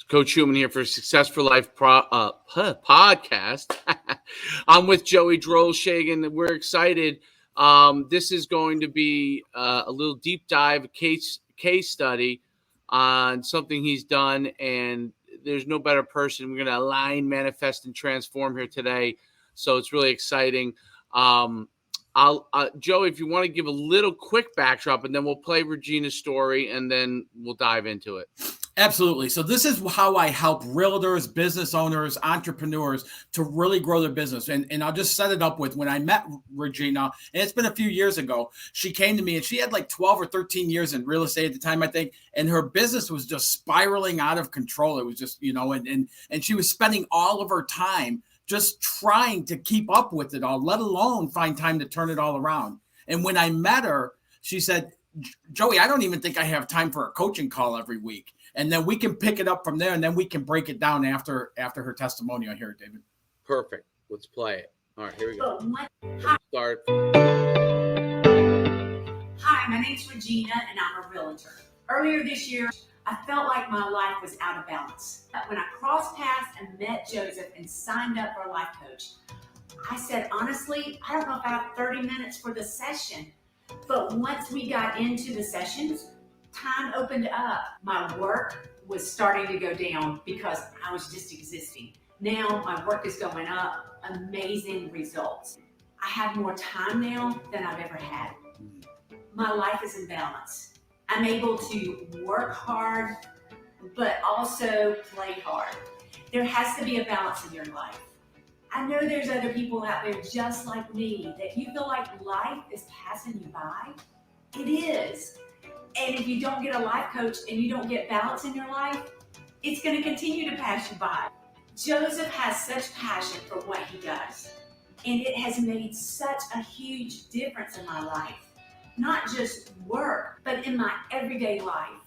Coach Human here for Success for Life podcast. I'm with Joey Droll-Shagan. We're excited. This is going to be a little deep dive case study on something he's done, and there's no better person. We're going to align, manifest, and transform here today. So it's really exciting. Joey, if you want to give a little quick backdrop, and then we'll play Regina's story, and then we'll dive into it. Absolutely. So this is how I help realtors, business owners, entrepreneurs to really grow their business. And I'll just set it up with when I met Regina, and it's been a few years ago, she came to me and she had like 12 or 13 years in real estate at the time, I think. And her business was just spiraling out of control. It was just, and she was spending all of her time just trying to keep up with it all, let alone find time to turn it all around. And when I met her, she said, Joey, I don't even think I have time for a coaching call every week. And then we can pick it up from there, and then we can break it down after her testimonial here, David. Perfect. Let's play it. All right, here we go. Start. Hi, my name's Regina, and I'm a realtor. Earlier this year, I felt like my life was out of balance. When I crossed paths and met Joseph and signed up for a life coach, I said, honestly, I don't know if I have 30 minutes for the session. But once we got into the sessions, time opened up. My work was starting to go down because I was just existing. Now my work is going up. Amazing results. I have more time now than I've ever had. My life is in balance. I'm able to work hard, but also play hard. There has to be a balance in your life. I know there's other people out there just like me that you feel like life is passing you by. It is. And if you don't get a life coach and you don't get balance in your life, it's going to continue to pass you by. Joseph has such passion for what he does, and it has made such a huge difference in my life. Not just work, but in my everyday life.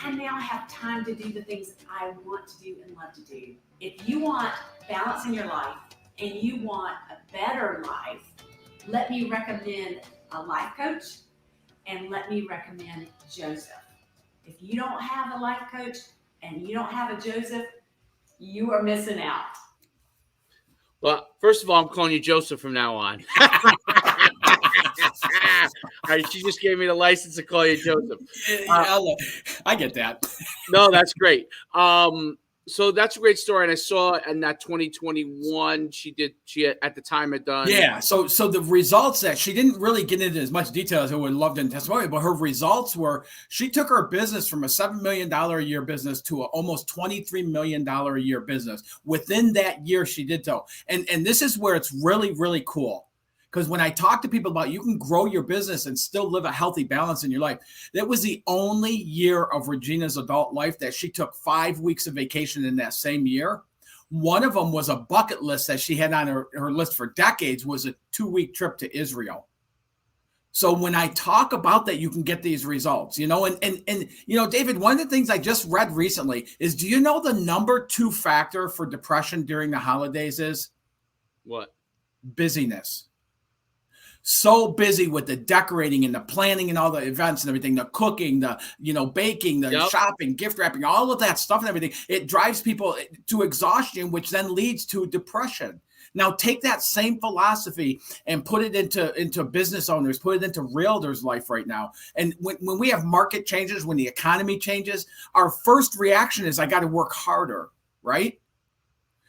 I now have time to do the things that I want to do and love to do. If you want balance in your life and you want a better life, let me recommend a life coach. And let me recommend Joseph. If you don't have a life coach and you don't have a Joseph, you are missing out. Well, first of all, I'm calling you Joseph from now on. All right, she just gave me the license to call you Joseph. I get that. No, that's great. So that's a great story. And I saw in that 2021, she at the time had done. Yeah. So the results that she didn't really get into as much detail as I would love in testimony, but her results were she took her business from a $7 million a year business to almost $23 million a year business. Within that year, she did so. And this is where it's really, really cool. Because when I talk to people about you can grow your business and still live a healthy balance in your life, that was the only year of Regina's adult life that she took 5 weeks of vacation in that same year. One of them was a bucket list that she had on her list for decades, was a 2-week trip to Israel. So when I talk about that, you can get these results, and David, one of the things I just read recently is, do you know the number 2 factor for depression during the holidays is? What? Busyness. So busy with the decorating and the planning and all the events and everything, the cooking, the, baking, the shopping, gift wrapping, all of that stuff and everything. It drives people to exhaustion, which then leads to depression. Now take that same philosophy and put it into business owners, put it into realtors' life right now. And when we have market changes, when the economy changes, our first reaction is, I got to work harder, right?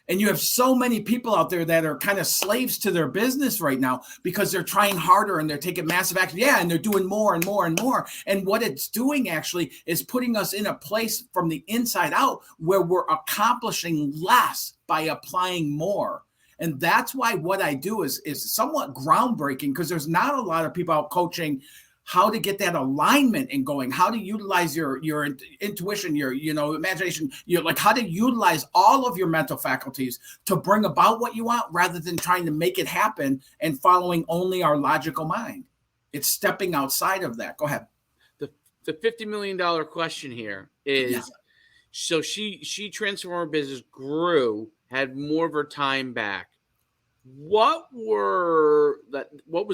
And you have so many people out there that are kind of slaves to their business right now because they're trying harder and they're taking massive action. Yeah, and they're doing more and more and more. And what it's doing actually is putting us in a place from the inside out where we're accomplishing less by applying more. And that's why what I do is somewhat groundbreaking, because there's not a lot of people out coaching how to get that alignment and going, how to utilize your intuition, your imagination, how to utilize all of your mental faculties to bring about what you want, rather than trying to make it happen and following only our logical mind. It's stepping outside of that. Go ahead. The $50 million question here is, so she transformed her business, grew, had more of her time back. What was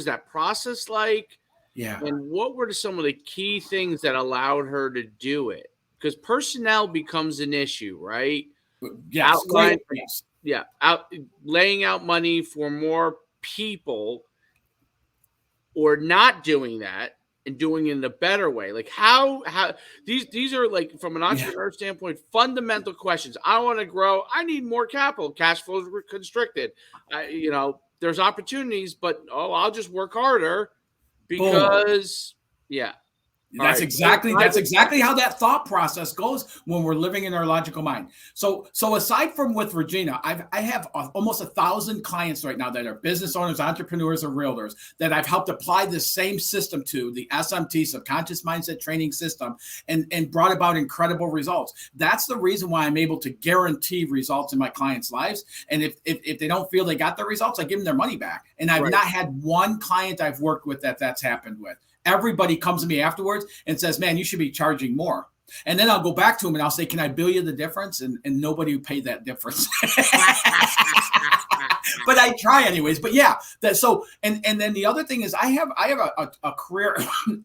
that process like? Yeah. And what were some of the key things that allowed her to do it? because personnel becomes an issue, right? Yes, laying out money for more people, or not doing that and doing it in a better way. Like how these are, like, from an entrepreneur standpoint, fundamental questions. I want to grow. I need more capital. Cash flow is constricted. There's opportunities, but I'll just work harder because That's exactly how that thought process goes when we're living in our logical mind. So aside from with Regina, I have almost 1,000 clients right now that are business owners, entrepreneurs, or realtors that I've helped apply this same system to, the SMT, subconscious mindset training system, and brought about incredible results. That's the reason why I'm able to guarantee results in my clients' lives. And if they don't feel they got the results, I give them their money back. And I've not had one client I've worked with that's happened with. Everybody comes to me afterwards and says, man, you should be charging more. And then I'll go back to them and I'll say, can I bill you the difference? And nobody will pay that difference. But I try anyways. But yeah, and then the other thing is I have a career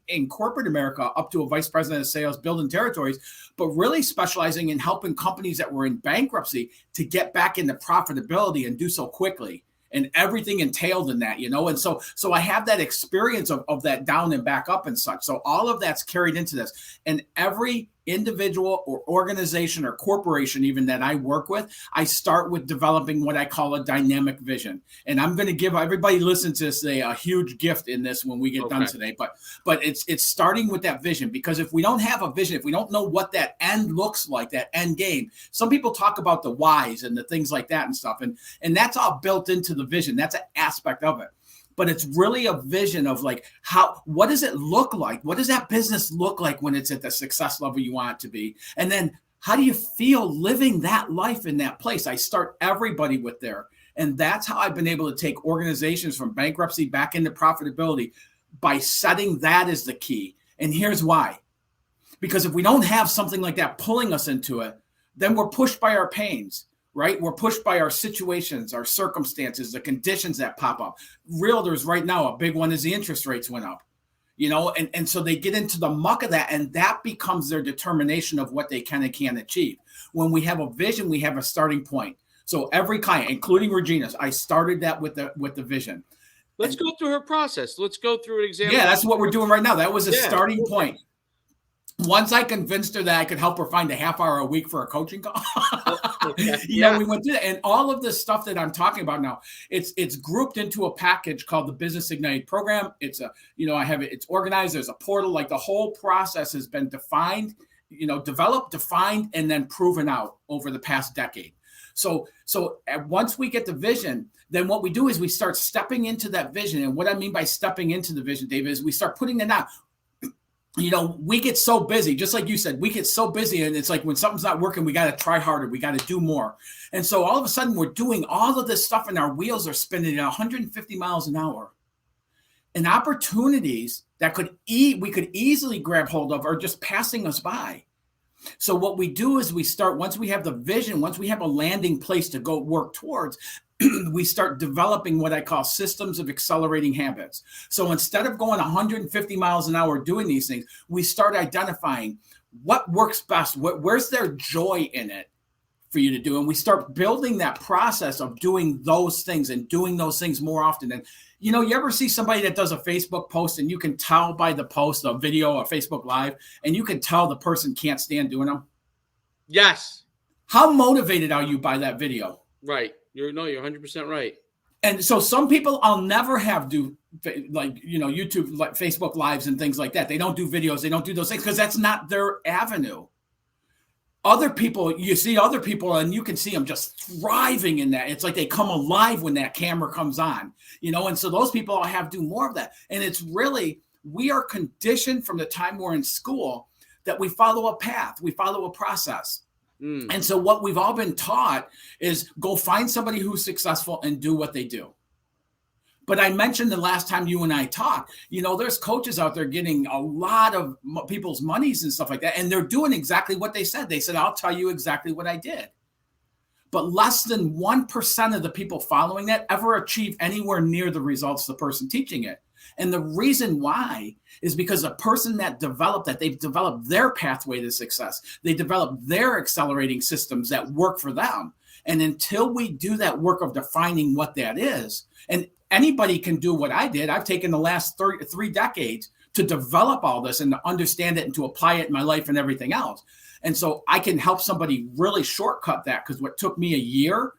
in corporate America up to a vice president of sales, building territories, but really specializing in helping companies that were in bankruptcy to get back into profitability and do so quickly. And everything entailed in that, and so I have that experience of that down and back up and such. So all of that's carried into this. And every individual or organization or corporation even that I work with, I start with developing what I call a dynamic vision. And I'm going to give everybody listen to this a huge gift in this when we get done today. But it's starting with that vision, because if we don't have a vision, if we don't know what that end looks like, that end game, some people talk about the whys and the things like that and stuff. And that's all built into the vision. That's an aspect of it. But it's really a vision of like, what does it look like? What does that business look like when it's at the success level you want it to be? And then how do you feel living that life in that place? I start everybody with there. And that's how I've been able to take organizations from bankruptcy back into profitability, by setting that as the key. And here's why. Because if we don't have something like that pulling us into it, then we're pushed by our pains. Right? We're pushed by our situations, our circumstances, the conditions that pop up. Realtors right now, a big one is the interest rates went up, and so they get into the muck of that, and that becomes their determination of what they can and can't achieve. When we have a vision, we have a starting point. So every client, including Regina's, I started that with the vision. Let's go through her process. Let's go through an example. Yeah, that's what we're doing right now. That was a starting point. Once I convinced her that I could help her find a half hour a week for a coaching call, we went through that. And all of this stuff that I'm talking about now, it's grouped into a package called the Business Ignite program. It's I have it, it's organized. There's a portal. Like, the whole process has been defined, developed, defined, and then proven out over the past decade. So once we get the vision, then what we do is we start stepping into that vision. And what I mean by stepping into the vision, Dave, is we start putting it out. We get so busy, just like you said, we get so busy, and it's like when something's not working, we got to try harder. We got to do more. And so all of a sudden we're doing all of this stuff and our wheels are spinning at 150 miles an hour. And opportunities that we could easily grab hold of are just passing us by. So what we do is we start, once we have the vision, once we have a landing place to go work towards, we start developing what I call systems of accelerating habits. So instead of going 150 miles an hour doing these things, we start identifying what works best. Where's their joy in it for you to do? And we start building that process of doing those things and doing those things more often. And, you ever see somebody that does a Facebook post and you can tell by the post, a video, a Facebook Live, and you can tell the person can't stand doing them? Yes. How motivated are you by that video? Right. You're 100% right. And so some people I'll never have do YouTube, like Facebook Lives and things like that. They don't do videos. They don't do those things because that's not their avenue. Other people, you see other people and you can see them just thriving in that. It's like they come alive when that camera comes on, and so those people I'll have do more of that. And it's really, we are conditioned from the time we're in school that we follow a path, we follow a process. And so what we've all been taught is go find somebody who's successful and do what they do. But I mentioned the last time you and I talked, there's coaches out there getting a lot of people's monies and stuff like that. And they're doing exactly what they said. They said, I'll tell you exactly what I did. But less than 1% of the people following that ever achieve anywhere near the results of the person teaching it. And the reason why is because a person that developed that, they've developed their pathway to success. They developed their accelerating systems that work for them. And until we do that work of defining what that is, and anybody can do what I did. I've taken the last 3 decades to develop all this and to understand it and to apply it in my life and everything else. And so I can help somebody really shortcut that, because what took me a year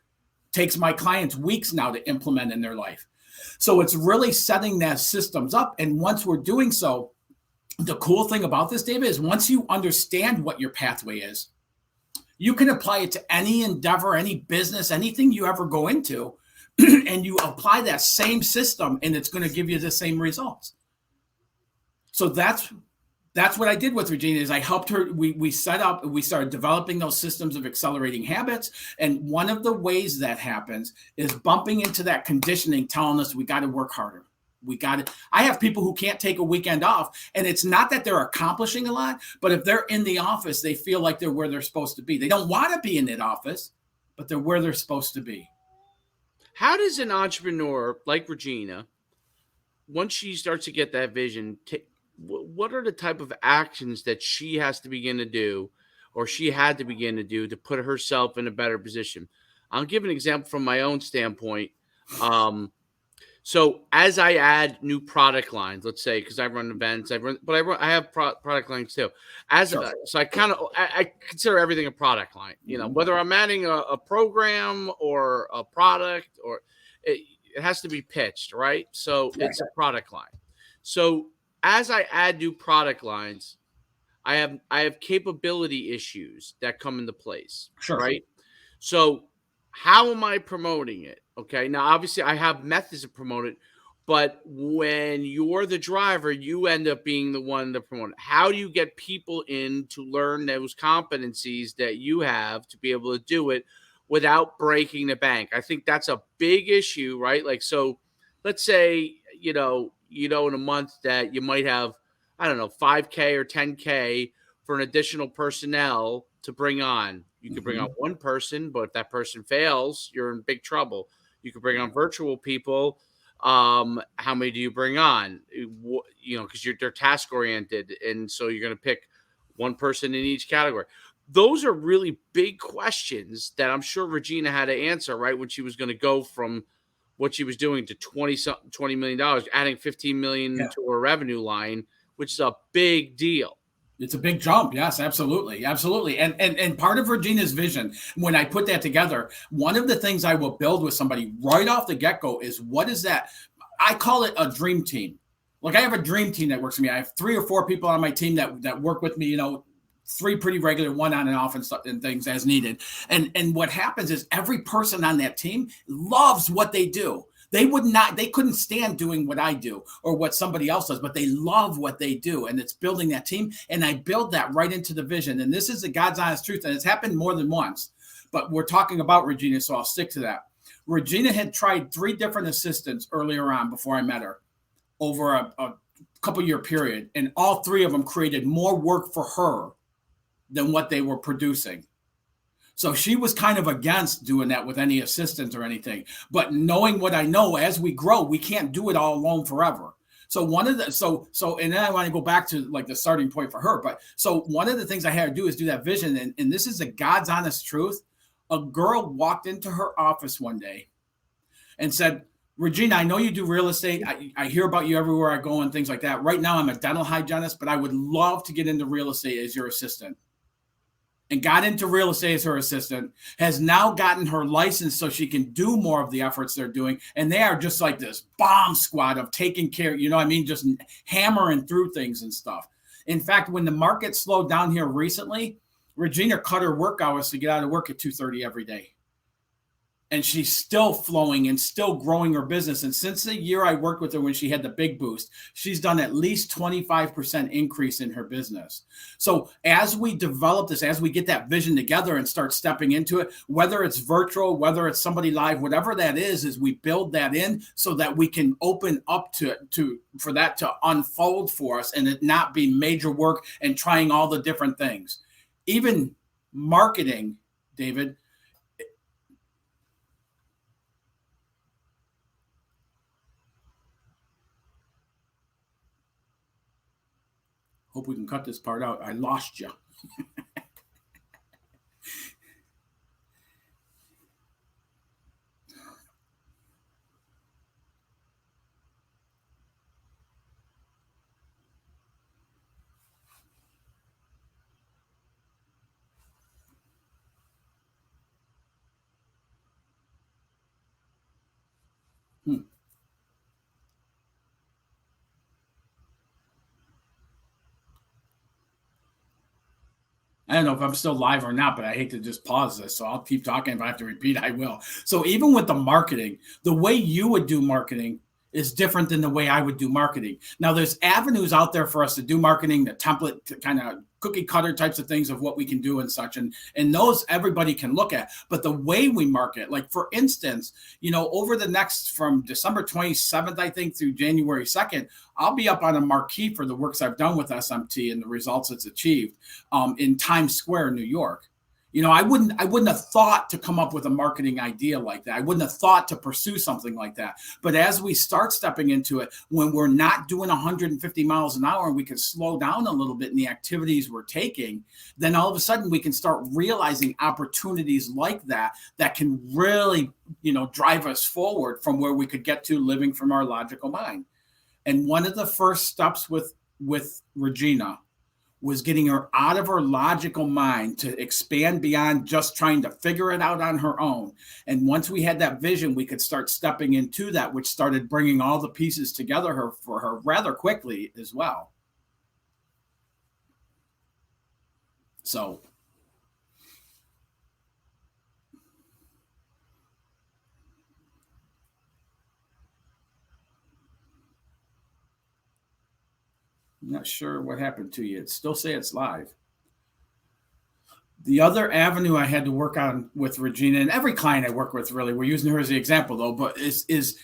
takes my clients weeks now to implement in their life. So it's really setting that systems up. And once we're doing so, the cool thing about this, David, is once you understand what your pathway is, you can apply it to any endeavor, any business, anything you ever go into, and you apply that same system, and it's going to give you the same results. So that's what I did with Regina. Is I helped her. We started developing those systems of accelerating habits. And one of the ways that happens is bumping into that conditioning, telling us we got to work harder. I have people who can't take a weekend off, and it's not that they're accomplishing a lot, but if they're in the office, they feel like they're where they're supposed to be. They don't want to be in that office, but they're where they're supposed to be. How does an entrepreneur like Regina, once she starts to get that vision, what are the type of actions that she has to begin to do, or she had to begin to do, to put herself in a better position? I'll give an example from my own standpoint. So as I add new product lines, let's say, because I run events, I have product lines too. So I consider everything a product line. You know, whether I'm adding a program or a product, or it has to be pitched, right? So it's a product line. So as I add new product lines, I have capability issues that come into place, right? So how am I promoting it? Okay, now obviously I have methods to promote it, but when you're the driver, you end up being the one to promote it. How do you get people in to learn those competencies that you have to be able to do it without breaking the bank? I think that's a big issue, right? Like, so let's say, in a month that you might have, I don't know, 5K or 10K for an additional personnel to bring on. You could bring on one person, but if that person fails, you're in big trouble. You could bring on virtual people. How many do you bring on? Because they're task oriented, and so you're going to pick one person in each category. Those are really big questions that I'm sure Regina had to answer, right, when she was going to go from what she was doing to $20 million, adding $15 million to her revenue line, which is a big deal. It's a big jump. Yes, absolutely. Absolutely. And part of Regina's vision, when I put that together, one of the things I will build with somebody right off the get-go is, what is that? I call it a dream team. Like, I have a dream team that works with me. I have 3 or 4 people on my team that work with me, 3 pretty regular, 1 on and off and stuff and things as needed. And what happens is every person on that team loves what they do. They couldn't stand doing what I do or what somebody else does, but they love what they do. And it's building that team. And I build that right into the vision. And this is the God's honest truth. And it's happened more than once, but we're talking about Regina, so I'll stick to that. Regina had tried 3 different assistants earlier on before I met her over a couple-year period. And all 3 of them created more work for her than what they were producing. So she was kind of against doing that with any assistants or anything. But knowing what I know, as we grow, we can't do it all alone forever. So and then I want to go back to like the starting point for her. But so one of the things I had to do is do that vision. And this is the God's honest truth. A girl walked into her office one day and said, Regina, I know you do real estate. I hear about you everywhere I go and things like that. Right now I'm a dental hygienist, but I would love to get into real estate as your assistant. And got into real estate as her assistant, has now gotten her license so she can do more of the efforts they're doing. And they are just like this bomb squad of taking care, just hammering through things and stuff. In fact, when the market slowed down here recently, Regina cut her work hours to get out of work at 2:30 every day. And she's still flowing and still growing her business. And since the year I worked with her when she had the big boost, she's done at least 25% increase in her business. So as we develop this, as we get that vision together and start stepping into it, whether it's virtual, whether it's somebody live, whatever that is we build that in so that we can open up for that to unfold for us and it not be major work and trying all the different things. Even marketing, David, Hope we can cut this part out. I lost you. I don't know if I'm still live or not, but I hate to just pause this. So I'll keep talking. If I have to repeat, I will. So even with the marketing, the way you would do marketing is different than the way I would do marketing. Now, there's avenues out there for us to do marketing, the template kind of cookie cutter types of things of what we can do and such. And those everybody can look at. But the way we market, like for instance, over the next from December 27th, I think, through January 2nd, I'll be up on a marquee for the works I've done with SMT and the results it's achieved in Times Square, New York. I wouldn't have thought to come up with a marketing idea like that. I wouldn't have thought to pursue something like that. But as we start stepping into it, when we're not doing 150 miles an hour and we can slow down a little bit in the activities we're taking, then all of a sudden we can start realizing opportunities like that can really, drive us forward from where we could get to living from our logical mind. And one of the first steps with Regina was getting her out of her logical mind to expand beyond just trying to figure it out on her own. And once we had that vision, we could start stepping into that, which started bringing all the pieces together for her rather quickly as well. So I'm not sure what happened to you. It still say it's live. The other avenue I had to work on with Regina, and every client I work with, really, we're using her as the example though, but is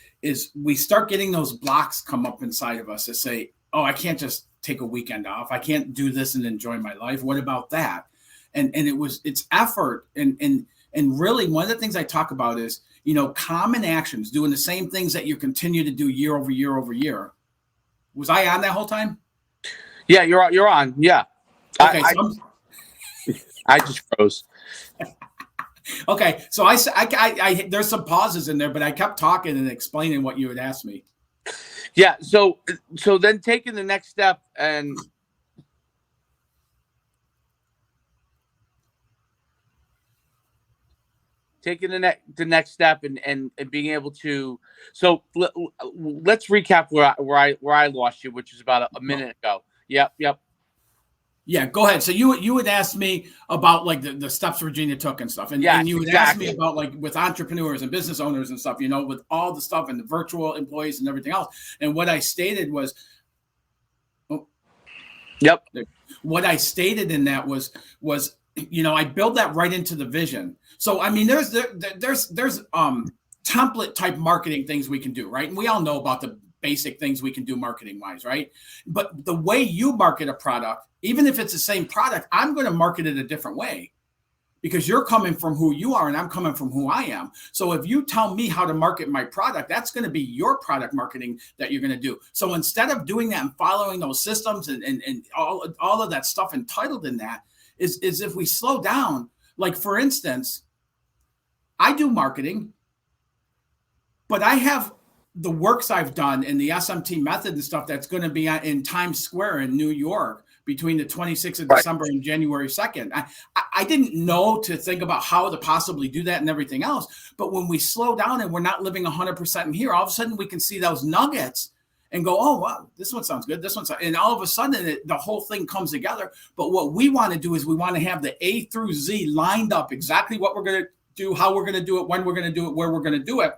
we start getting those blocks come up inside of us to say, oh, I can't just take a weekend off. I can't do this and enjoy my life. What about that? And it's effort. And really one of the things I talk about is, common actions, doing the same things that you continue to do year over year over year. Was I on that whole time? Yeah, you're on. Yeah. Okay. I just froze. Okay. So I there's some pauses in there, but I kept talking and explaining what you had asked me. Yeah. So then taking the next step and taking the next step and being able to. So let's recap where I lost you, which is about a minute ago. Yep. Yeah, go ahead. So you would ask me about like the steps Virginia took and stuff. And, yes, and you would exactly. ask me about like with entrepreneurs and business owners and stuff, with all the stuff and the virtual employees and everything else. And what I stated was, yep. What I stated in that was, I build that right into the vision. So, I mean, there's template type marketing things we can do, right? And we all know about the basic things we can do marketing wise, right? But the way you market a product, even if it's the same product, I'm going to market it a different way because you're coming from who you are and I'm coming from who I am. So if you tell me how to market my product, that's going to be your product marketing that you're going to do. So instead of doing that and following those systems and all of that stuff entitled in that is if we slow down, like for instance, I do marketing, but I have the works I've done in the SMT method and stuff that's going to be in Times Square in New York between the 26th of December and January 2nd. I didn't know to think about how to possibly do that and everything else. But when we slow down and we're not living 100% in here, all of a sudden we can see those nuggets and go, oh, wow, this one sounds good. This one sounds, and all of a sudden the whole thing comes together. But what we want to do is we want to have the A through Z lined up, exactly what we're going to do, how we're going to do it, when we're going to do it, where we're going to do it.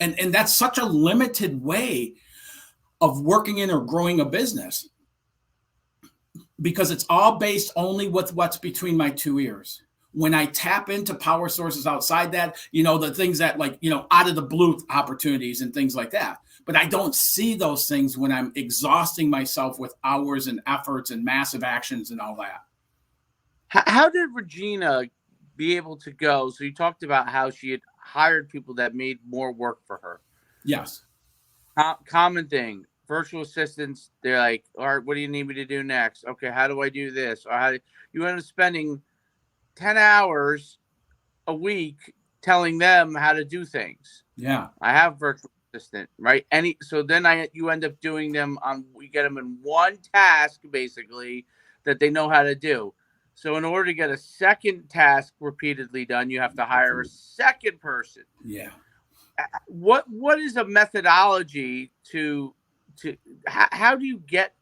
And that's such a limited way of working in or growing a business because it's all based only with what's between my two ears. When I tap into power sources outside that, the things that out of the blue opportunities and things like that. But I don't see those things when I'm exhausting myself with hours and efforts and massive actions and all that. How did Regina be able to go? So you talked about how she had hired people that made more work for her. Yes. Common thing virtual assistants, they're like, all right, what do you need me to do next? Okay, how do I do this? Or how do you end up spending 10 hours a week telling them how to do things? Yeah. I have virtual assistant, right? So then you end up doing them we get them in one task basically that they know how to do. So in order to get a second task repeatedly done, you have to hire a second person. Yeah. What is a methodology to how do you get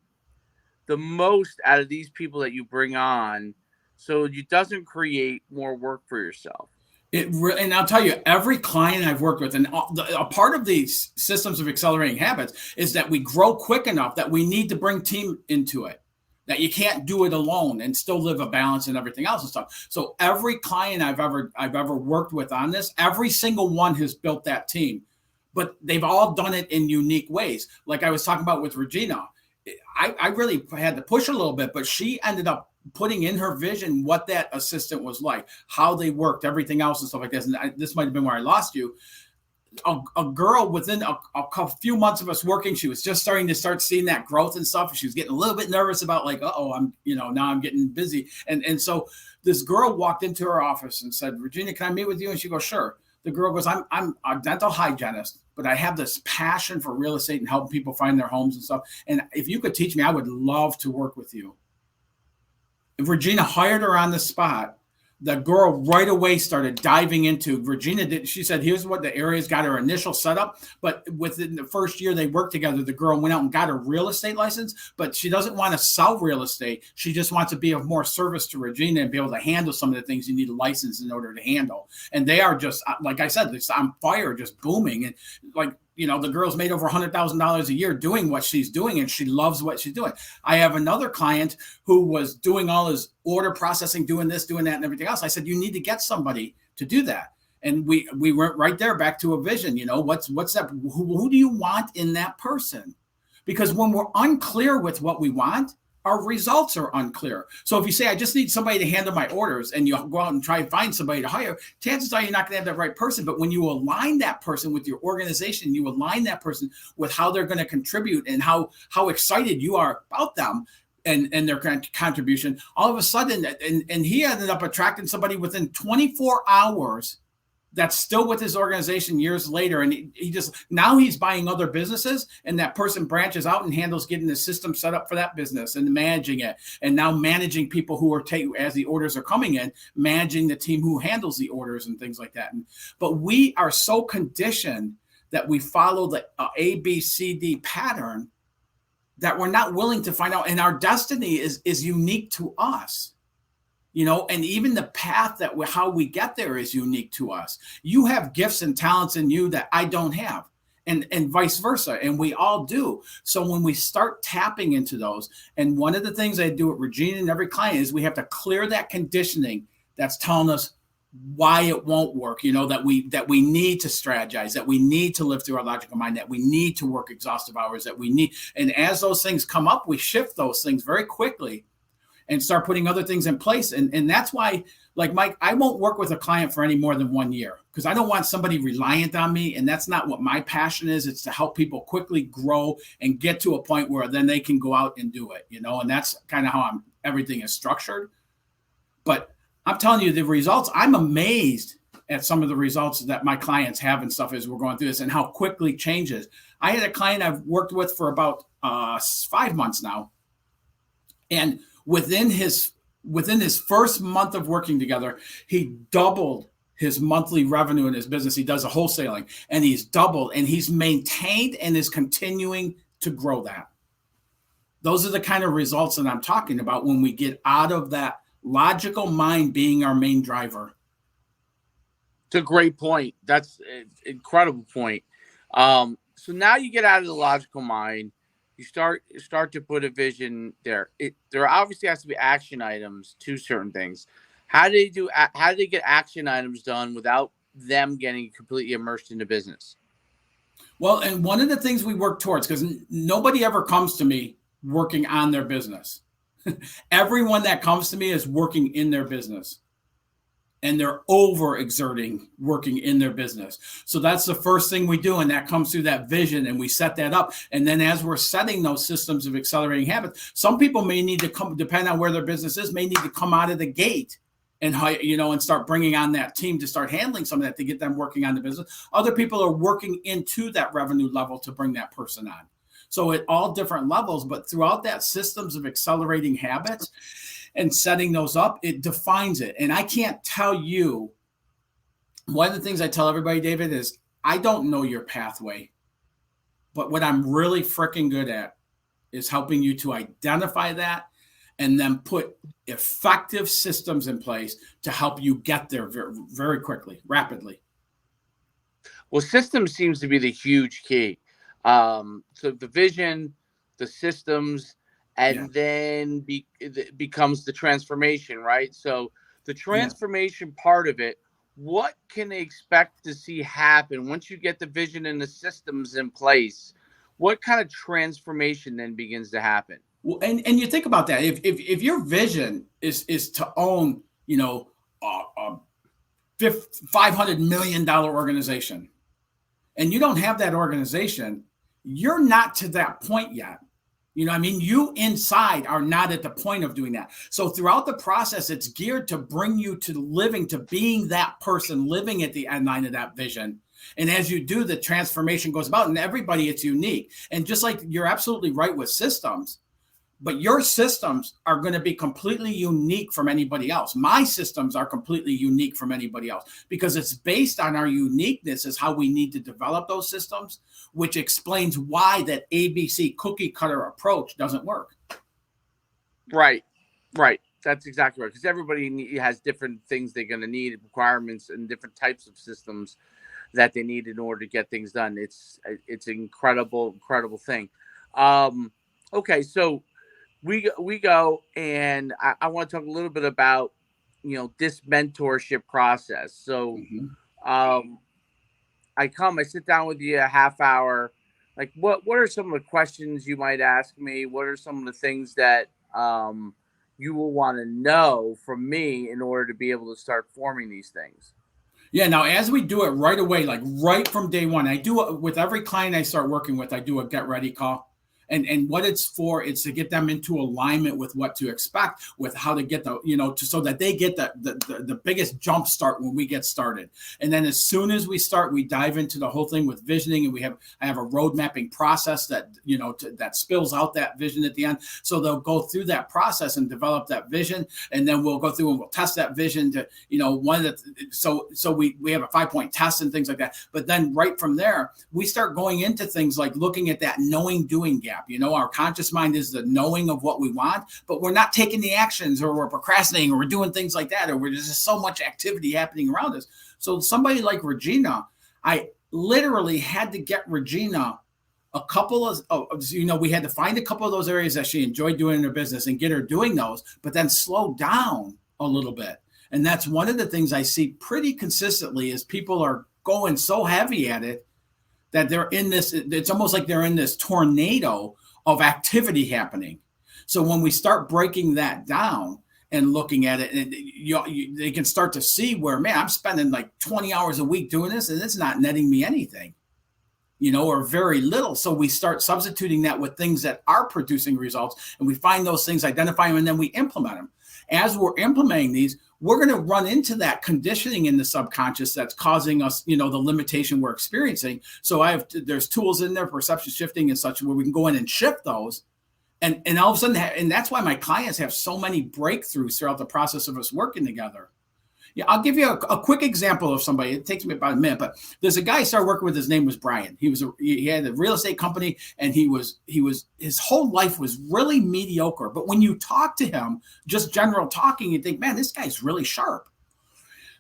the most out of these people that you bring on so it doesn't create more work for yourself? And I'll tell you, every client I've worked with, and a part of these systems of accelerating habits is that we grow quick enough that we need to bring team into it, that you can't do it alone and still live a balance and everything else and stuff. So every client I've ever worked with on this, every single one has built that team, but they've all done it in unique ways. Like I was talking about with Regina, I really had to push a little bit, but she ended up putting in her vision what that assistant was like, how they worked, everything else and stuff like this. And this might have been where I lost you. A girl within a few months of us working, she was just starting to see that growth and stuff. She was getting a little bit nervous about like, now I'm getting busy. And so this girl walked into her office and said, Regina, can I meet with you? And she goes, sure. The girl goes, I'm a dental hygienist, but I have this passion for real estate and helping people find their homes and stuff. And if you could teach me, I would love to work with you. If Regina hired her on the spot, the girl right away started diving into she said, here's what the areas, got her initial setup. But within the first year they worked together, the girl went out and got a real estate license, but she doesn't want to sell real estate. She just wants to be of more service to Regina and be able to handle some of the things you need a license in order to handle. And they are just, like I said, it's on fire, just booming. And like, the girl's made over $100,000 a year doing what she's doing, and she loves what she's doing. I have another client who was doing all his order processing, doing this, doing that, and everything else. I said, you need to get somebody to do that. And we went right there back to a vision. What's that? Who do you want in that person? Because when we're unclear with what we want, our results are unclear. So if you say, I just need somebody to handle my orders, and you go out and try and find somebody to hire, chances are you're not going to have that right person. But when you align that person with your organization, you align that person with how they're going to contribute and how excited you are about them and their contribution, all of a sudden, and he ended up attracting somebody within 24 hours that's still with his organization years later. And he just, now he's buying other businesses, and that person branches out and handles getting the system set up for that business and managing it. And now managing people who are as the orders are coming in, managing the team who handles the orders and things like that. But we are so conditioned that we follow the ABCD pattern that we're not willing to find out. And our destiny is unique to us. And even the path how we get there is unique to us. You have gifts and talents in you that I don't have, and vice versa. And we all do. So when we start tapping into those, and one of the things I do with Regina and every client is we have to clear that conditioning that's telling us why it won't work, that we need to strategize, that we need to live through our logical mind, that we need to work exhaustive hours, that we need. And as those things come up, we shift those things very quickly and start putting other things in place. And that's why, like Mike, I won't work with a client for any more than 1 year, because I don't want somebody reliant on me. And that's not what my passion is. It's to help people quickly grow and get to a point where then they can go out and do it, and that's kind of how everything is structured. But I'm telling you, the results, I'm amazed at some of the results that my clients have and stuff as we're going through this, and how quickly it changes. I had a client I've worked with for about 5 months now. And within his first month of working together, he doubled his monthly revenue in his business. He does a wholesaling, and he's doubled, and he's maintained and is continuing to grow that. Those are the kind of results that I'm talking about when we get out of that logical mind being our main driver. It's a great point. That's an incredible point. So now you get out of the logical mind. You start to put a vision there. There obviously has to be action items to certain things. How do they get action items done without them getting completely immersed in the business? Well, and one of the things we work towards, because nobody ever comes to me working on their business. Everyone that comes to me is working in their business. and they're overexerting working in their business. So that's the first thing we do. And that comes through that vision, and we set that up. And then as we're setting those systems of accelerating habits, some people may need to come, depending on where their business is, may need to come out of the gate and, and start bringing on that team to start handling some of that to get them working on the business. Other people are working into that revenue level to bring that person on. So at all different levels, but throughout that systems of accelerating habits and setting those up, it defines it. And I can't tell you, one of the things I tell everybody, David, is I don't know your pathway, but what I'm really freaking good at is helping you to identify that and then put effective systems in place to help you get there very, very quickly, rapidly. Well, systems seems to be the huge key. So the vision, the systems, and then it becomes the transformation, right? So the transformation part of it, what can they expect to see happen once you get the vision and the systems in place? What kind of transformation then begins to happen? Well, and you think about that. If your vision is to own, a $500 million organization, and you don't have that organization, you're not to that point yet. You inside are not at the point of doing that. So throughout the process, it's geared to bring you to being that person living at the end line of that vision. And as you do, the transformation goes about, and everybody, it's unique. And just like you're absolutely right with systems, but your systems are going to be completely unique from anybody else. My systems are completely unique from anybody else because it's based on our uniqueness is how we need to develop those systems, which explains why that ABC cookie cutter approach doesn't work. Right. That's exactly right. Because everybody has different things they're going to need, requirements, and different types of systems that they need in order to get things done. It's an incredible thing. Okay, so we go, and I want to talk a little bit about this mentorship process. So I sit down with you a half hour. Like what are some of the questions you might ask me? What are some of the things that you will want to know from me in order to be able to start forming these things? Yeah. Now, as we do it right away, like right from day one, I do it with every client I start working with. I do a get ready call. And what it's for, it's to get them into alignment with what to expect, with how to get so that they get the biggest jump start when we get started. And then as soon as we start, we dive into the whole thing with visioning, and I have a road mapping process that, that spills out that vision at the end. So they'll go through that process and develop that vision. And then we'll go through and we'll test that vision to, so we have a 5-point test and things like that. But then right from there, we start going into things like looking at that knowing doing gap. Our conscious mind is the knowing of what we want, but we're not taking the actions, or we're procrastinating, or we're doing things like that, or there's just so much activity happening around us. So somebody like Regina, I literally had to get Regina a couple of, we had to find a couple of those areas that she enjoyed doing in her business and get her doing those, but then slow down a little bit. And that's one of the things I see pretty consistently is people are going so heavy at it that they're in this, it's almost like they're in this tornado of activity happening. So when we start breaking that down and looking at it, and they can start to see where, man, I'm spending like 20 hours a week doing this and it's not netting me anything, or very little. So we start substituting that with things that are producing results, and we find those things, identify them, and then we implement them. As we're implementing these, we're going to run into that conditioning in the subconscious that's causing us, the limitation we're experiencing. So there's tools in there, perception shifting and such, where we can go in and shift those. And all of a sudden, and that's why my clients have so many breakthroughs throughout the process of us working together. Yeah, I'll give you a quick example of somebody. It takes me about a minute, but there's a guy I started working with. His name was Brian. He had a real estate company, and his whole life was really mediocre. But when you talk to him, just general talking, you think, man, this guy's really sharp.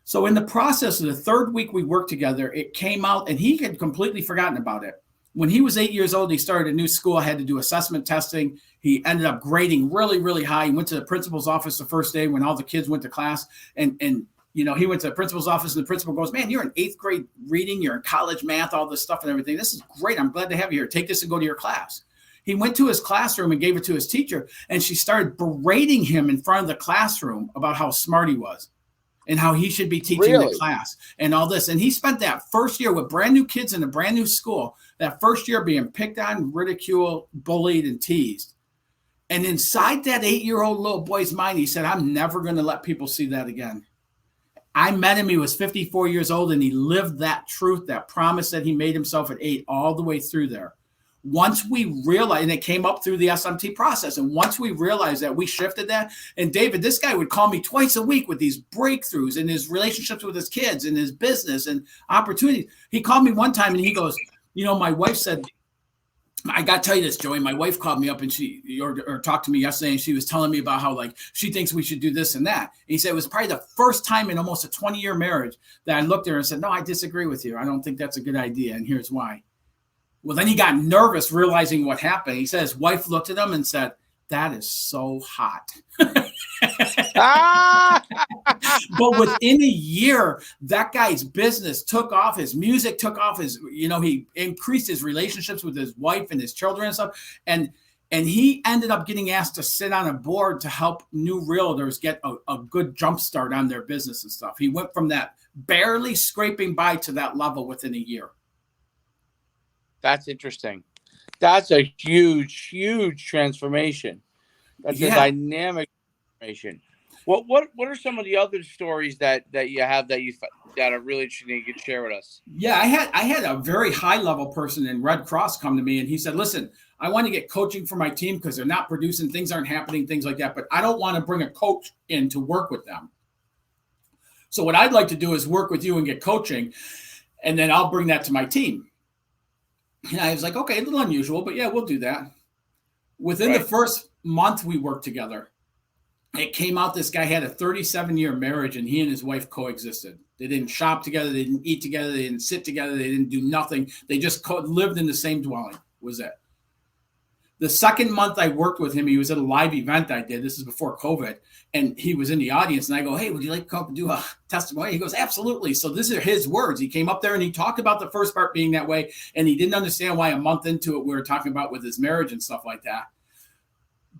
So in the process of the third week we worked together, it came out, and he had completely forgotten about it. When he was 8 years old, he started a new school, had to do assessment testing. He ended up grading really, really high. He went to the principal's office the first day when all the kids went to class, and he went to the principal's office, and the principal goes, man, you're in 8th grade reading, you're in college math, all this stuff and everything. This is great. I'm glad to have you here. Take this and go to your class. He went to his classroom and gave it to his teacher, and she started berating him in front of the classroom about how smart he was. and how he should be teaching the Really? class and all this. And he spent that first year with brand new kids in a brand new school, that first year being picked on, ridiculed, bullied, and teased. And inside that 8-year-old little boy's mind, he said, I'm never going to let people see that again. I met him. He was 54 years old, and he lived that truth, that promise that he made himself at 8 all the way through there. Once we realized, and it came up through the SMT process, and once we realized that, we shifted that. And David, this guy would call me twice a week with these breakthroughs in his relationships with his kids and his business and opportunities. He called me one time and he goes, my wife said, I got to tell you this, Joey, my wife called me up and she talked to me yesterday, and she was telling me about how like she thinks we should do this and that. And he said it was probably the first time in almost a 20-year marriage that I looked at her and said, no, I disagree with you. I don't think that's a good idea. And here's why. Well, then he got nervous realizing what happened. He said his wife looked at him and said, that is so hot. But within a year, that guy's business took off. His music took off. He increased his relationships with his wife and his children and stuff. And he ended up getting asked to sit on a board to help new realtors get a good jump start on their business and stuff. He went from that barely scraping by to that level within a year. That's interesting. That's a huge, huge transformation. That's a dynamic transformation. What are some of the other stories that you have that are really interesting you could share with us? Yeah, I had a very high level person in Red Cross come to me, and he said, listen, I want to get coaching for my team because they're not producing, things aren't happening, things like that, but I don't want to bring a coach in to work with them. So what I'd like to do is work with you and get coaching, and then I'll bring that to my team. And I was like, okay, a little unusual, but yeah, we'll do that. Within the first month we worked together, it came out this guy had a 37-year marriage, and he and his wife coexisted. They didn't shop together. They didn't eat together. They didn't sit together. They didn't do nothing. They just lived in the same dwelling, was it. The second month I worked with him, he was at a live event I did. This is before COVID. And he was in the audience. And I go, hey, would you like to come and do a testimony? He goes, absolutely. So these are his words. He came up there and he talked about the first part being that way. And he didn't understand why a month into it, we were talking about with his marriage and stuff like that.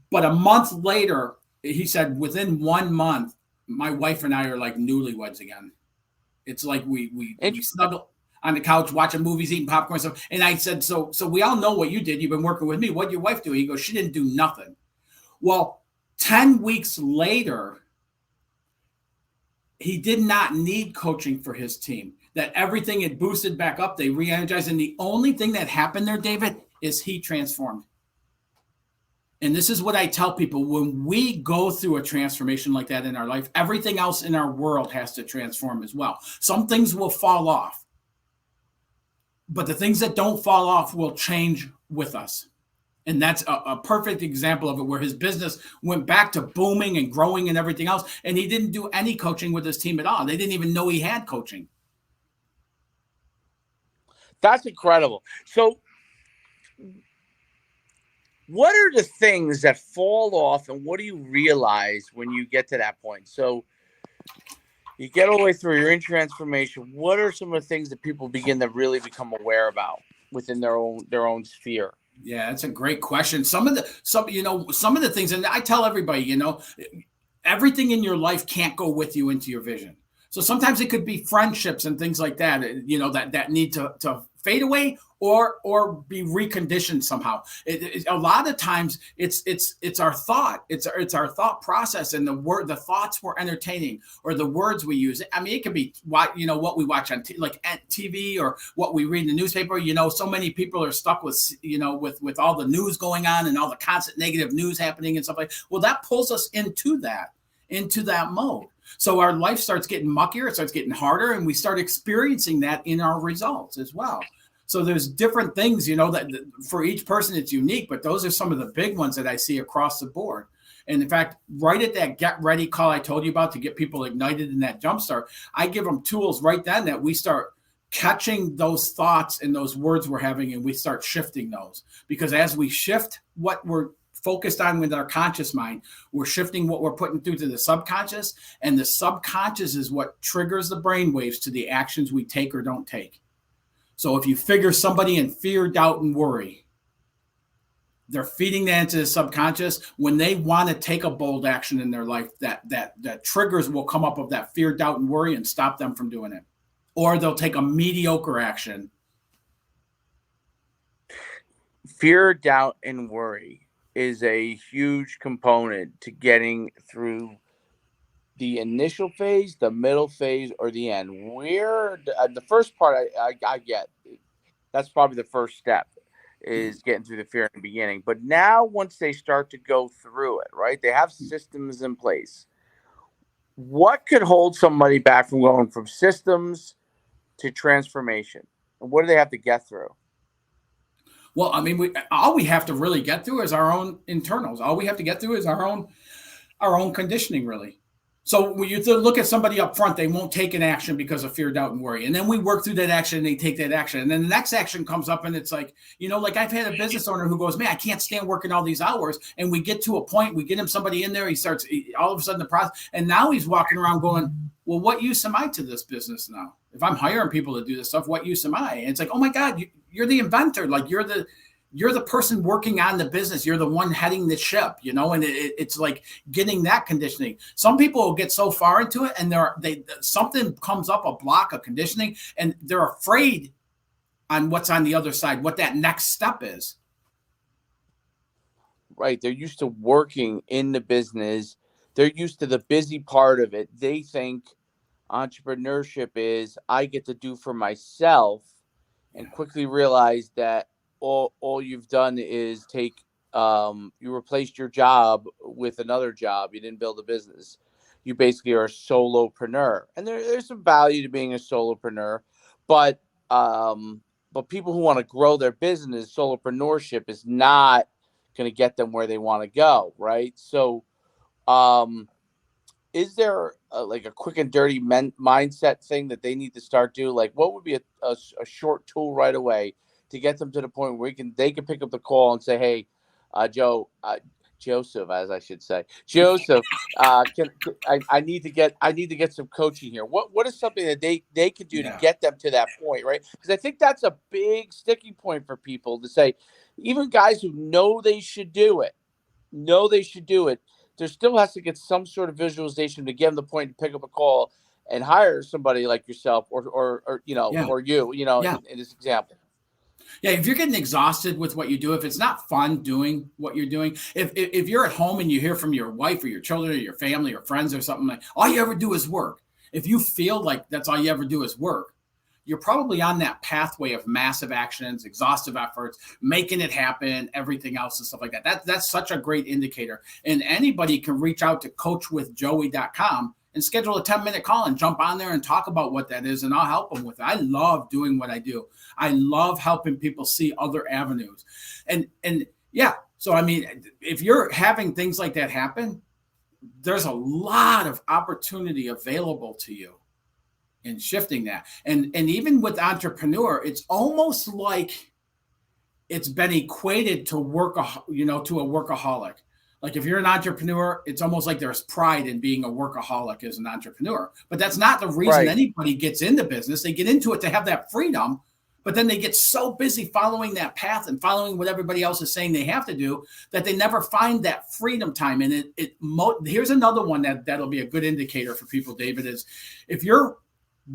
But a month later, he said, within 1 month, my wife and I are like newlyweds again. It's like we snuggle on the couch, watching movies, eating popcorn and stuff. And I said, so we all know what you did. You've been working with me. What'd your wife do? He goes, she didn't do nothing. Well, 10 weeks later, he did not need coaching for his team. That everything had boosted back up. They re-energized. And the only thing that happened there, David, is he transformed. And this is what I tell people. When we go through a transformation like that in our life, everything else in our world has to transform as well. Some things will fall off. But the things that don't fall off will change with us. And that's a perfect example of it, where his business went back to booming and growing and everything else. And he didn't do any coaching with his team at all. They didn't even know he had coaching. That's incredible. So what are the things that fall off, and what do you realize when you get to that point? So you get all the way through, you're in transformation. What are some of the things that people begin to really become aware about within their own sphere? Yeah, that's a great question. Some of the things, and I tell everybody, everything in your life can't go with you into your vision. So sometimes it could be friendships and things like that, that need to fade away or be reconditioned somehow. A lot of times it's our thought. It's our thought process, and the thoughts we're entertaining or the words we use. I mean, it could be what we watch on TV or what we read in the newspaper. So many people are stuck with with all the news going on and all the constant negative news happening and stuff like that. Well, that pulls us into that mode. So our life starts getting muckier, it starts getting harder, and we start experiencing that in our results as well. So there's different things, that for each person it's unique, but those are some of the big ones that I see across the board. And in fact, right at that get ready call I told you about to get people ignited in that jumpstart, I give them tools right then that we start catching those thoughts and those words we're having, and we start shifting those. Because as we shift what we're focused on with our conscious mind, we're shifting what we're putting through to the subconscious, and the subconscious is what triggers the brain waves to the actions we take or don't take. So if you figure somebody in fear, doubt, and worry, They're feeding that into the subconscious. When they want to take a bold action in their life, that triggers will come up of that fear, doubt, and worry and stop them from doing it. Or they'll take a mediocre action. Fear, doubt, and worry is a huge component to getting through the initial phase, the middle phase, or the end. Where the first part I get, that's probably the first step, is getting through the fear in the beginning. But now once they start to go through it, right, they have systems in place. What could hold somebody back from going from systems to transformation? And what do they have to get through? Well, I mean, all we have to really get through is our own internals. All we have to get through is our own conditioning, really. So when you look at somebody up front, they won't take an action because of fear, doubt, and worry. And then we work through that action and they take that action. And then the next action comes up and it's like, like I've had a business owner who goes, man, I can't stand working all these hours. And we get to a point, we get him somebody in there, he starts all of a sudden the process. And now he's walking around going, well, what use am I to this business now? If I'm hiring people to do this stuff, what use am I? And it's like, oh my God, you're the inventor. Like you're the person working on the business. You're the one heading the ship, and it's like getting that conditioning. Some people will get so far into it and something comes up, a block of conditioning, and they're afraid on what's on the other side, what that next step is. Right. They're used to working in the business. They're used to the busy part of it. They think entrepreneurship is I get to do for myself, and quickly realize that all you've done is you replaced your job with another job. You didn't build a business. You basically are a solopreneur, and there's some value to being a solopreneur, but people who want to grow their business, solopreneurship is not going to get them where they want to go, right? So is there a quick and dirty mindset thing that they need to start doing? Like, what would be a short tool right away to get them to the point where they can pick up the call and say, hey, Joseph, as I should say, Joseph, I need to get some coaching here. What is something that they could do to get them to that point, right? Because I think that's a big sticking point for people to say, even guys who know they should do it, there still has to get some sort of visualization to get them the point to pick up a call and hire somebody like yourself or you, in this example. Yeah, if you're getting exhausted with what you do, if it's not fun doing what you're doing, if you're at home and you hear from your wife or your children or your family or friends or something, like all you ever do is work. If you feel like that's all you ever do is work, you're probably on that pathway of massive actions, exhaustive efforts, making it happen, everything else and stuff like that. That's such a great indicator. And anybody can reach out to coachwithjoey.com and schedule a 10-minute call and jump on there and talk about what that is, and I'll help them with it. I love doing what I do. I love helping people see other avenues. And yeah, so I mean, if you're having things like that happen, there's a lot of opportunity available to you in shifting that. And even with entrepreneur, it's almost like it's been equated to to a workaholic. Like if you're an entrepreneur, it's almost like there's pride in being a workaholic as an entrepreneur. But that's not the reason anybody gets into business. They get into it to have that freedom, but then they get so busy following that path and following what everybody else is saying they have to do that they never find that freedom time. And here's another one that'll be a good indicator for people, David, is if you're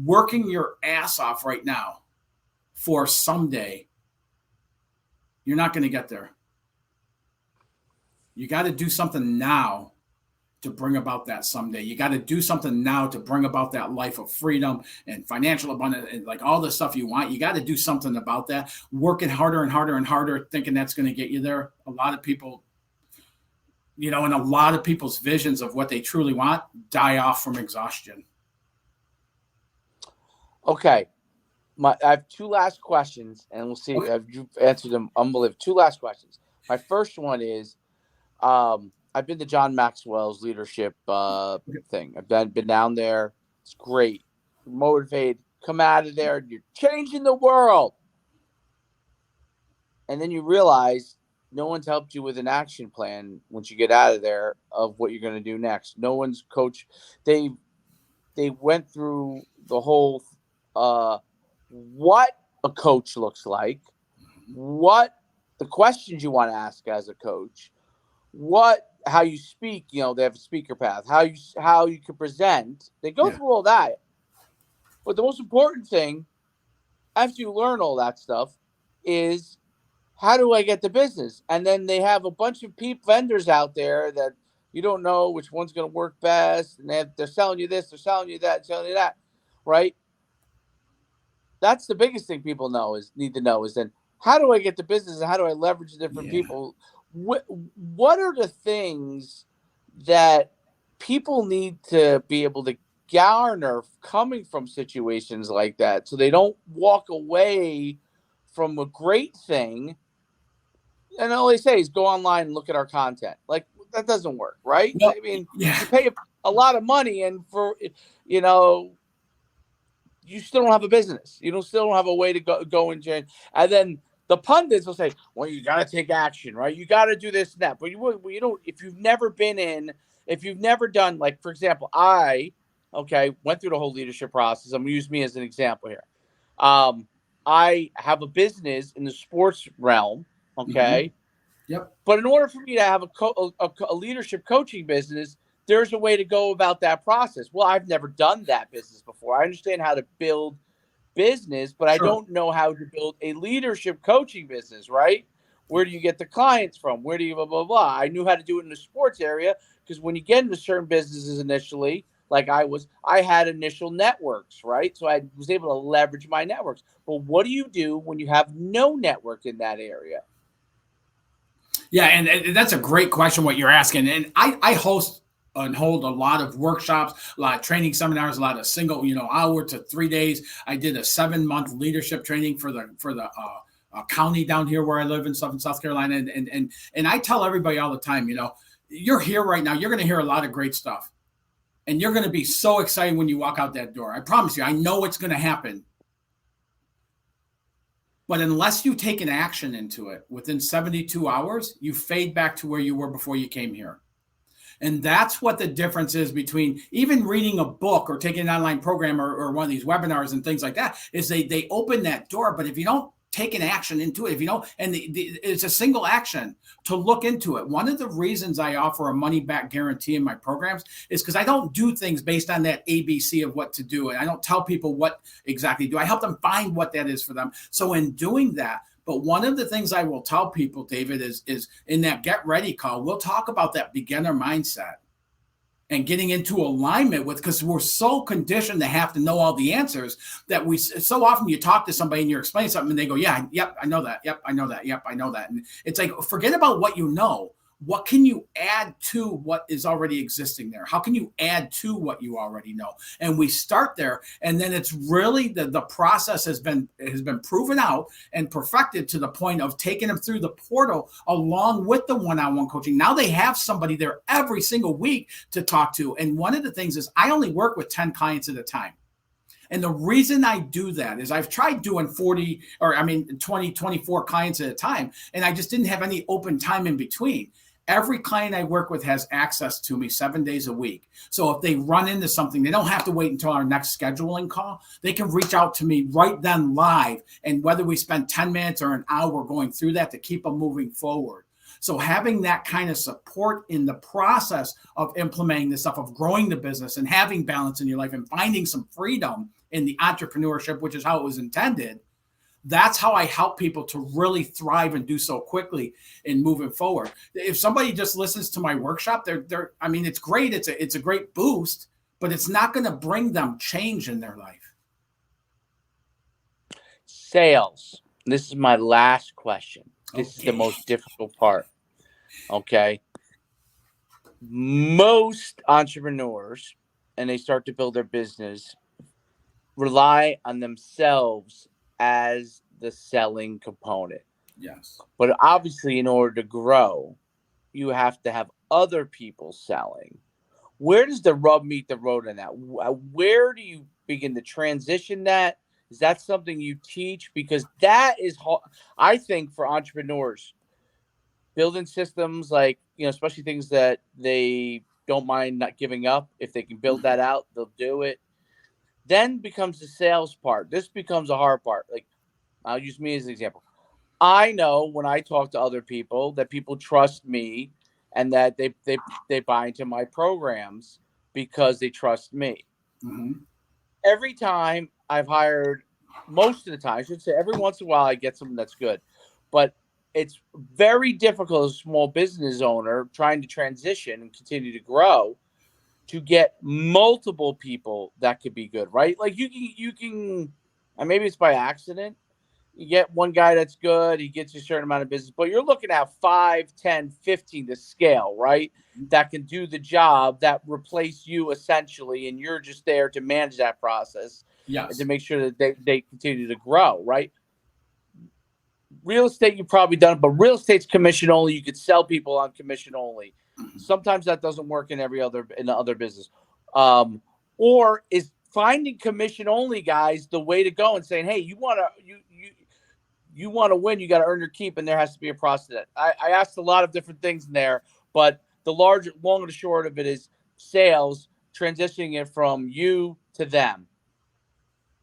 working your ass off right now for someday, you're not going to get there. You got to do something now to bring about that someday. You got to do something now to bring about that life of freedom and financial abundance and like all the stuff you want. You got to do something about that. Working harder and harder and harder, thinking that's going to get you there. A lot of people, and a lot of people's visions of what they truly want die off from exhaustion. Okay. I have two last questions, and we'll see if you've answered them. Unbelievable. Two last questions. My first one is, I've been to John Maxwell's leadership thing. I've been down there. It's great. You're motivated. Come out of there. You're changing the world. And then you realize no one's helped you with an action plan once you get out of there of what you're going to do next. No one's coach. They went through the whole what a coach looks like, what the questions you want to ask as a coach, how you speak. They have a speaker path. How you can present. They go through all that. But the most important thing, after you learn all that stuff, is how do I get the business? And then they have a bunch of vendors out there that you don't know which one's going to work best, and they're selling you this, they're selling you that, selling you that, right? That's the biggest thing people need to know is then how do I get the business and how do I leverage the different people? What are the things that people need to be able to garner coming from situations like that so they don't walk away from a great thing? And all they say is go online and look at our content. Like, that doesn't work, right? Well, I mean, you pay a lot of money, and you still don't have a business. Still don't have a way to go into. And then the pundits will say, well, you got to take action, right? You got to do this and that. But you don't, if you've never done, like, for example, I went through the whole leadership process. I'm going to use me as an example here. I have a business in the sports realm. Okay. Mm-hmm. Yep. But in order for me to have a leadership coaching business, there's a way to go about that process. Well, I've never done that business before. I understand how to build business, but I don't know how to build a leadership coaching business, right? Where do you get the clients from? Where do you blah, blah, blah? I knew how to do it in the sports area because when you get into certain businesses initially, like I had initial networks, right? So I was able to leverage my networks. But what do you do when you have no network in that area? Yeah, and that's a great question, what you're asking. And I host and hold a lot of workshops, a lot of training seminars, a lot of single, hour to 3 days. I did a 7-month leadership training for the county down here where I live in South Carolina. And I tell everybody all the time, you're here right now. You're going to hear a lot of great stuff. And you're going to be so excited when you walk out that door. I promise you, I know it's going to happen. But unless you take an action into it within 72 hours, you fade back to where you were before you came here. And that's what the difference is between even reading a book or taking an online program or one of these webinars and things like that, is they open that door. But if you don't take an action into it, if you don't, and it's a single action to look into it. One of the reasons I offer a money back guarantee in my programs is because I don't do things based on that ABC of what to do. And I don't tell people what exactly to do. I help them find what that is for them. So in doing that, but one of the things I will tell people, David, is in that get ready call, we'll talk about that beginner mindset and getting into alignment with, because we're so conditioned to have to know all the answers that so often you talk to somebody and you're explaining something and they go, yeah, yep, I know that. Yep, I know that. Yep, I know that. And it's like, forget about what you know. What can you add to what is already existing there? How can you add to what you already know? And we start there, and then it's really the process has been proven out and perfected to the point of taking them through the portal along with the one-on-one coaching. Now they have somebody there every single week to talk to. And one of the things is I only work with 10 clients at a time. And the reason I do that is I've tried doing 20, 24 clients at a time, and I just didn't have any open time in between. Every client I work with has access to me 7 days a week. So if they run into something, they don't have to wait until our next scheduling call. They can reach out to me right then live. And whether we spend 10 minutes or an hour going through that to keep them moving forward. So having that kind of support in the process of implementing this stuff, of growing the business and having balance in your life and finding some freedom in the entrepreneurship, which is how it was intended. That's how I help people to really thrive and do so quickly in moving forward. If somebody just listens to my workshop, it's great. It's a great boost, but it's not going to bring them change in their life. Sales. This is my last question. This is the most difficult part. Okay. Most entrepreneurs, and they start to build their business, rely on themselves as the selling component. Yes. But obviously, in order to grow, you have to have other people selling. Where does the rub meet the road in that? Where do you begin to transition that? Is that something you teach? Because that is, I think, for entrepreneurs, building systems like, especially things that they don't mind not giving up. If they can build that out, they'll do it. Then becomes the sales part. This becomes a hard part. Like, I'll use me as an example. I know when I talk to other people that people trust me and that they buy into my programs because they trust me. Mm-hmm. Every time I've hired, most of the time, I should say every once in a while, I get something that's good. But it's very difficult as a small business owner trying to transition and continue to grow to get multiple people that could be good, right? Like you can, and maybe it's by accident. You get one guy that's good, he gets a certain amount of business, but you're looking at 5, 10, 15 to scale, right? That can do the job that replace you essentially, and you're just there to manage that process and to Yes. make sure that they continue to grow, right? Real estate, you've probably done it, but real estate's commission only. You could sell people on commission only. Sometimes that doesn't work in the other business. Or is finding commission only guys the way to go and saying, hey, you want to win, you got to earn your keep, and there has to be a process. I asked a lot of different things in there, but the long and the short of it is sales, transitioning it from you to them.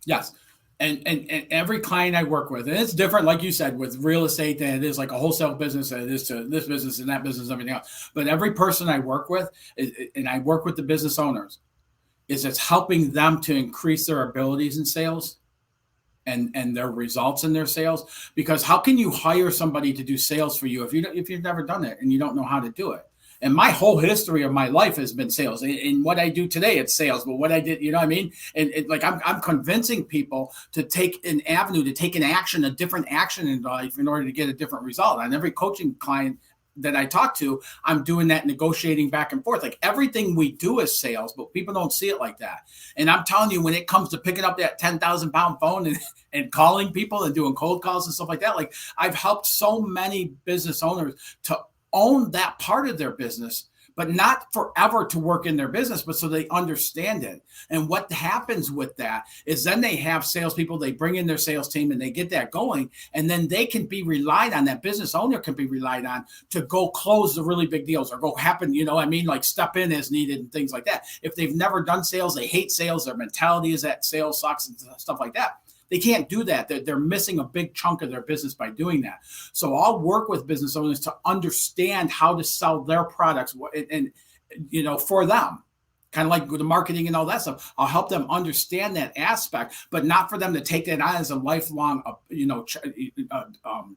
Yes. And every client I work with, and it's different, like you said, with real estate than it is like a wholesale business than it is to this business and that business and everything else. But every person I work with, and I work with the business owners, is it's helping them to increase their abilities in sales and their results in their sales. Because how can you hire somebody to do sales for you if you've never done it and you don't know how to do it? And my whole history of my life has been sales. And what I do today, it's sales. But what I did, you know what I mean? And like I'm convincing people to take an avenue, to take an action, a different action in life in order to get a different result. On every coaching client that I talk to, I'm doing that negotiating back and forth. Like everything we do is sales, but people don't see it like that. And I'm telling you, when it comes to picking up that 10,000-pound phone and calling people and doing cold calls and stuff like that, like I've helped so many business owners to own that part of their business, but not forever to work in their business, but so they understand it. And what happens with that is then they have salespeople, they bring in their sales team and they get that going. And then they can be relied on, that business owner can be relied on to go close the really big deals or go happen, you know what I mean? Like step in as needed and things like that. If they've never done sales, they hate sales, their mentality is that sales sucks and stuff like that. They can't do that. They're missing a big chunk of their business by doing that. So I'll work with business owners to understand how to sell their products and you know, for them, kind of like the marketing and all that stuff. I'll help them understand that aspect, but not for them to take that on as a lifelong,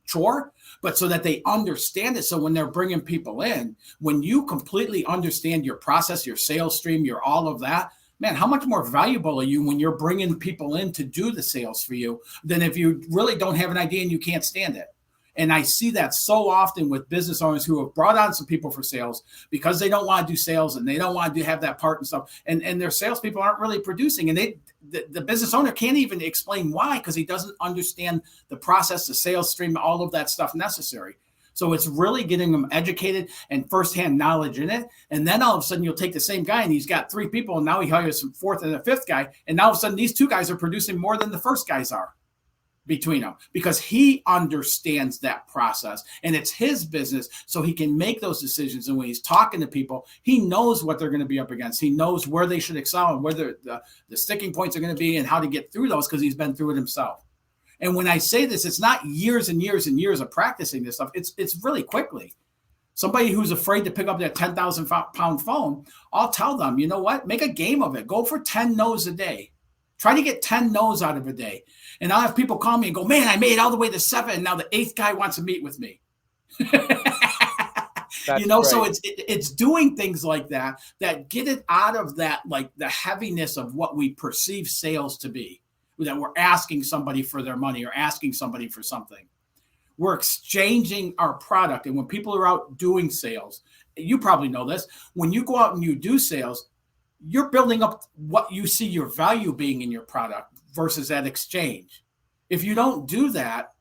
chore, but so that they understand it. So when they're bringing people in, when you completely understand your process, your sales stream, your all of that, man, how much more valuable are you when you're bringing people in to do the sales for you than if you really don't have an idea and you can't stand it? And I see that so often with business owners who have brought on some people for sales because they don't want to do sales and they don't want to have that part and stuff. And their salespeople aren't really producing. And the business owner can't even explain why, because he doesn't understand the process, the sales stream, all of that stuff necessary. So it's really getting them educated and firsthand knowledge in it. And then all of a sudden you'll take the same guy and he's got 3 people and now he hires a 4th and a 5th guy. And now all of a sudden these 2 guys are producing more than the first guys are between them because he understands that process and it's his business. So he can make those decisions. And when he's talking to people, he knows what they're going to be up against. He knows where they should excel and where the sticking points are going to be and how to get through those because he's been through it himself. And when I say this, it's not years and years and years of practicing this stuff. It's really quickly. Somebody who's afraid to pick up that 10,000-pound phone, I'll tell them, you know what? Make a game of it. Go for 10 no's a day. Try to get 10 no's out of a day. And I'll have people call me and go, man, I made it all the way to 7. And now the 8th guy wants to meet with me. You know, great. So it's doing things like that get it out of that, like the heaviness of what we perceive sales to be. That we're asking somebody for their money or asking somebody for something. We're exchanging our product. And when people are out doing sales, you probably know this, when you go out and you do sales, you're building up what you see your value being in your product versus that exchange. If you don't do that,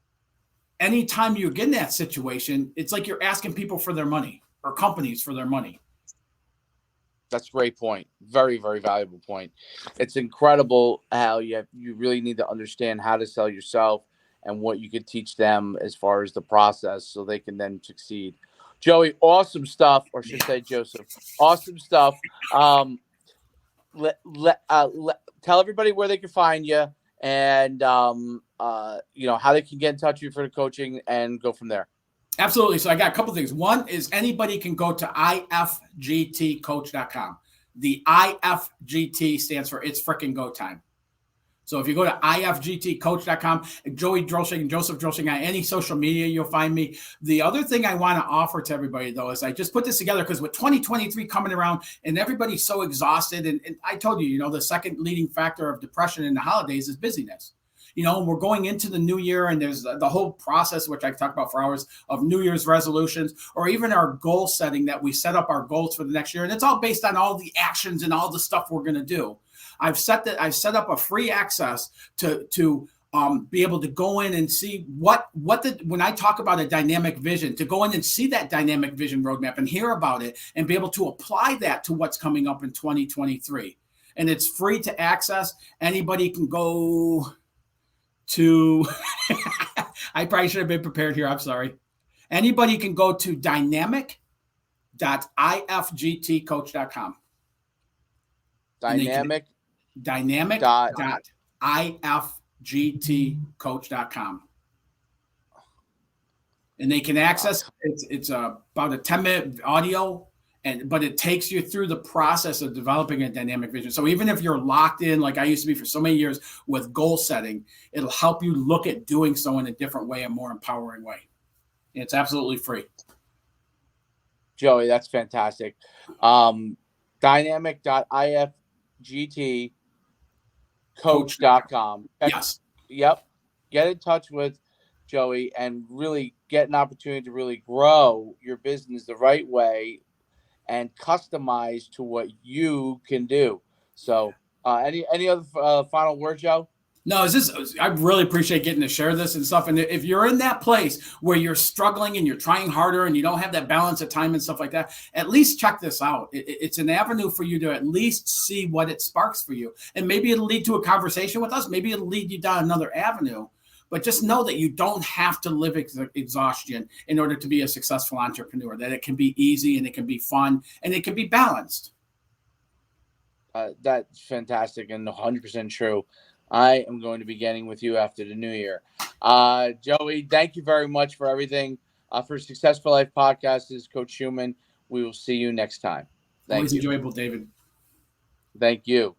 anytime you get in that situation, it's like you're asking people for their money or companies for their money. That's a great point. Very, very valuable point. It's incredible how you really need to understand how to sell yourself and what you could teach them as far as the process so they can then succeed. Joey, awesome stuff, or should I say Joseph, awesome stuff. Tell everybody where they can find you and how they can get in touch with you for the coaching and go from there. Absolutely. So I got a couple things. One is anybody can go to ifgtcoach.com. The IFGT stands for It's Frickin' Go Time. So if you go to ifgtcoach.com, Joey Drolshing, Joseph Drolshing, on any social media, you'll find me. The other thing I want to offer to everybody, though, is I just put this together because with 2023 coming around and everybody's so exhausted, and I told you, the second leading factor of depression in the holidays is busyness. We're going into the new year, and there's the whole process, which I talk about for hours, of New Year's resolutions, or even our goal setting, that we set up our goals for the next year. And it's all based on all the actions and all the stuff we're going to do. I've set up a free access to be able to go in and see when I talk about a dynamic vision, to go in and see that dynamic vision roadmap and hear about it and be able to apply that to what's coming up in 2023. And it's free to access. Anybody can go to, I probably should have been prepared here. I'm sorry. Anybody can go to dynamic.ifgtcoach.com. Dynamic.ifgtcoach.com. And they can access it's about a 10-minute audio, but it takes you through the process of developing a dynamic vision. So even if you're locked in, like I used to be for so many years with goal setting, it'll help you look at doing so in a different way, a more empowering way. It's absolutely free. Joey, that's fantastic. Dynamic.ifgtcoach.com. Yes. Yep. Get in touch with Joey and really get an opportunity to really grow your business the right way and customize to what you can do. So any other final word, Joe? No, I really appreciate getting to share this and stuff. And if you're in that place where you're struggling and you're trying harder and you don't have that balance of time and stuff like that, at least check this out. It's an avenue for you to at least see what it sparks for you. And maybe it'll lead to a conversation with us. Maybe it'll lead you down another avenue. But just know that you don't have to live exhaustion in order to be a successful entrepreneur, that it can be easy and it can be fun and it can be balanced. That's fantastic and 100% true. I am going to be getting with you after the new year. Joey, thank you very much for everything. For Success for Life podcast, this is Coach Schumann. We will see you next time. Always enjoyable, David. Thank you.